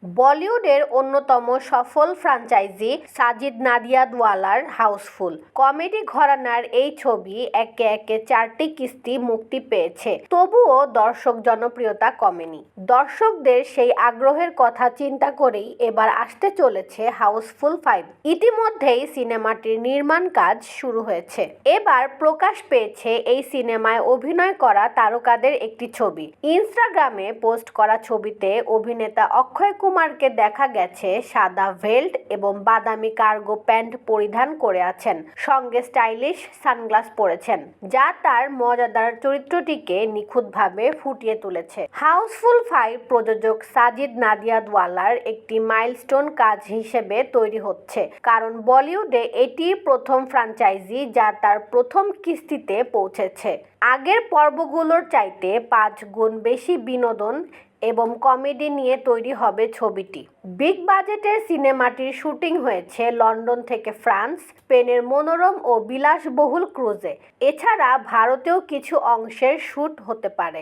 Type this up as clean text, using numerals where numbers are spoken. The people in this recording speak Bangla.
বলিউডের অন্যতম সফল ফ্র্যাঞ্চাইজি সাজিদ নাদিয়াদওয়ালার হাউসফুল কমেডি ঘরানার এই ছবি একে একে 4টি কিস্তি মুক্তি পেয়েছে, তবুও দর্শক জনপ্রিয়তা কমেনি। দর্শকদের সেই আগ্রহের কথা চিন্তা করেই এবার আসতে চলেছে হাউসফুল 5। ইতিমধ্যেই সিনেমাটির নির্মাণ কাজ শুরু হয়েছে। এবার প্রকাশ পেয়েছে এই সিনেমায় অভিনয় করা তারকাদের একটি ছবি। ইনস্টাগ্রামে পোস্ট করা ছবিতে অভিনেতা অক্ষয় কুমারকে দেখা গেছে সাদা ভেল্ট এবং বাদামি কার্গো প্যান্ট পরিধান করে আছেন, সঙ্গে স্টাইলিশ সানগ্লাস পরেছেন, যা তার মজাদার চরিত্রটিকে নিখুঁতভাবে ফুটিয়ে তুলেছে। হাউসফুল 5 প্রযোজক সাজিদ নাদিয়াদওয়ালার একটি মাইলস্টোন কাজ হিসেবে তৈরি হচ্ছে, কারণ বলিউডে এটি প্রথম ফ্র্যাঞ্চাইজি যা তার প্রথম কিস্তিতে পৌঁছেছে। আগের পর্বগুলোর চাইতে 5 গুণ বেশি বিনোদন এবং কমেডি নিয়ে তৈরি হবে ছবিটি। বিগ বাজেটের সিনেমাটির শুটিং হয়েছে লন্ডন থেকে ফ্রান্স, স্পেনের মনোরম ও বিলাসবহুল ক্রুজে। এছাড়া ভারতেও কিছু অংশের শুট হতে পারে।